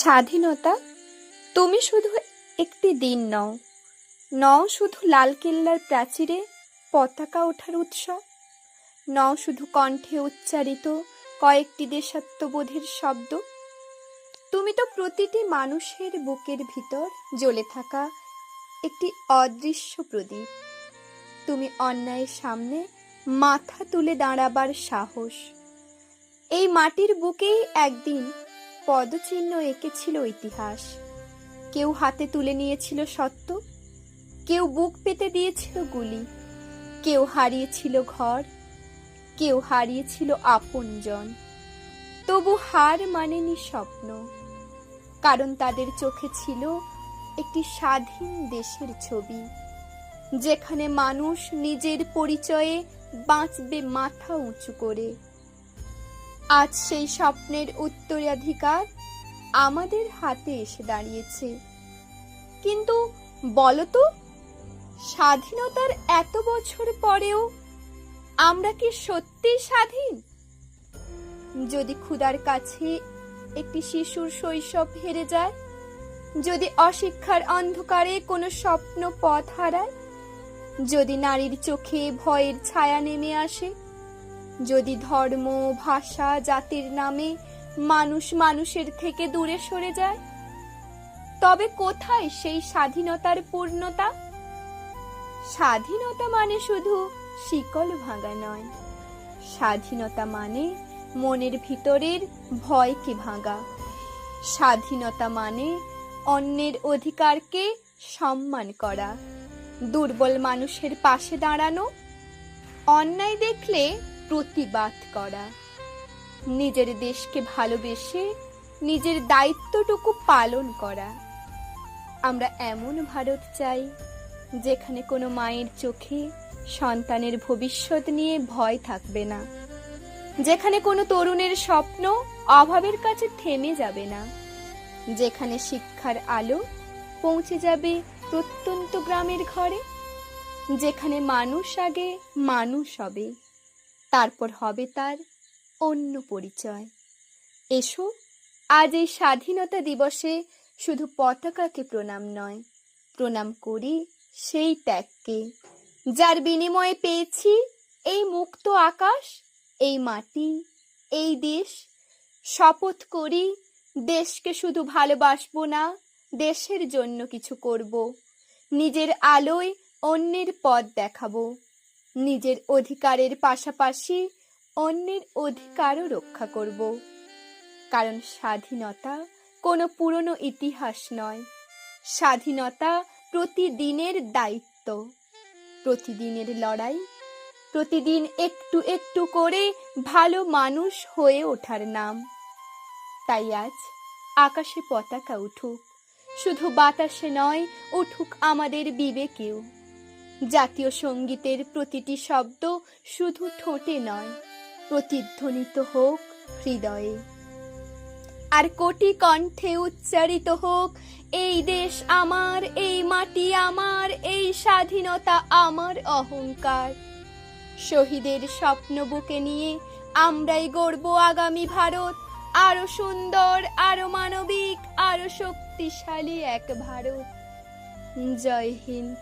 স্বাধীনতা তুমি শুধু একটি দিন নও, নও শুধু লালকেল্লার প্রাচীরে পতাকা ওঠার উৎসব, নও শুধু কণ্ঠে উচ্চারিত কয়েকটি দেশাত্মবোধের শব্দ। তুমি তো প্রতিটি মানুষের বুকের ভিতর জ্বলে থাকা একটি অদৃশ্য প্রদীপ। তুমি অন্যায়ের সামনে মাথা তুলে দাঁড়াবার সাহস। এই মাটির বুকেই একদিন পদচিহ্ন এঁকেছিল ইতিহাস। কেউ হাতে তুলে নিয়েছিল সত্য, কেউ বুক পেতে দিয়েছিল গুলি, কেউ হারিয়েছিল ঘর, কেউ হারিয়েছিল আপনজন। তবু হার মানেনি স্বপ্ন, কারণ তাদের চোখে ছিল একটি স্বাধীন দেশের ছবি, যেখানে মানুষ নিজের পরিচয়ে বাঁচবে মাথা উঁচু করে। আজ সেই স্বপ্নের উত্তরাধিকার আমাদের হাতে এসে দাঁড়িয়েছে। কিন্তু বলতো, স্বাধীনতার এত বছর পরেও আমরা কি সত্যি স্বাধীন? যদি ক্ষুধার কাছে একটি শিশুর শৈশব হেরে যায়, যদি অশিক্ষার অন্ধকারে কোনো স্বপ্ন পথ হারায়, যদি নারীর চোখে ভয়ের ছায়া নেমে আসে, যদি ধর্ম, ভাষা, জাতির নামে মানুষ মানুষের থেকে দূরে সরে যায়, তবে কোথায় সেই স্বাধীনতার পূর্ণতা? স্বাধীনতা মানে শুধু শিকল ভাঙা নয়, স্বাধীনতা মানে মনের ভিতরের ভয়কে ভাঙা। স্বাধীনতা মানে অন্যের অধিকারকে সম্মান করা, দুর্বল মানুষের পাশে দাঁড়ানো, অন্যায় দেখলে প্রতিবাদ করা, নিজের দেশকে ভালোবেসে নিজের দায়িত্বটুকু পালন করা। আমরা এমন ভারত চাই যেখানে কোনো মায়ের চোখে সন্তানের ভবিষ্যৎ নিয়ে ভয় থাকবে না, যেখানে কোনো তরুণের স্বপ্ন অভাবের কাছে থেমে যাবে না, যেখানে শিক্ষার আলো পৌঁছে যাবে প্রত্যন্ত গ্রামের ঘরে, যেখানে মানুষ আগে মানুষ হবে, তারপর হবে তার অন্য পরিচয়। এসো আজ এই স্বাধীনতা দিবসে শুধু পতাকাকে প্রণাম নয়, প্রণাম করি সেই ত্যাগকে, যার বিনিময়ে পেয়েছি এই মুক্ত আকাশ, এই মাটি, এই দেশ। শপথ করি দেশকে শুধু ভালোবাসবো না, দেশের জন্য কিছু করব, নিজের আলোয় অন্যের পথ দেখাবো, নিজের অধিকারের পাশাপাশি অন্যের অধিকারও রক্ষা করব। কারণ স্বাধীনতা কোনো পুরনো ইতিহাস নয়, স্বাধীনতা প্রতিদিনের দায়িত্ব, প্রতিদিনের লড়াই, প্রতিদিন একটু একটু করে ভালো মানুষ হয়ে ওঠার নাম। তাই আজ আকাশে পতাকা উঠুক, শুধু বাতাসে নয়, উঠুক আমাদের বিবেকেও। জাতীয় সঙ্গীতের প্রতিটি শব্দ শুধু ঠোঁটে নয়, প্রতিধ্বনিত হোক হৃদয়ে। আর কোটি কণ্ঠে উচ্চারিত হোক, এই দেশ আমার, এই মাটি আমার, এই স্বাধীনতা আমার অহংকার। শহীদের স্বপ্ন বুকে নিয়ে আমরাই গড়ব আগামী ভারত, আরো সুন্দর, আরো মানবিক, আরো শক্তিশালী এক ভারত। জয় হিন্দ।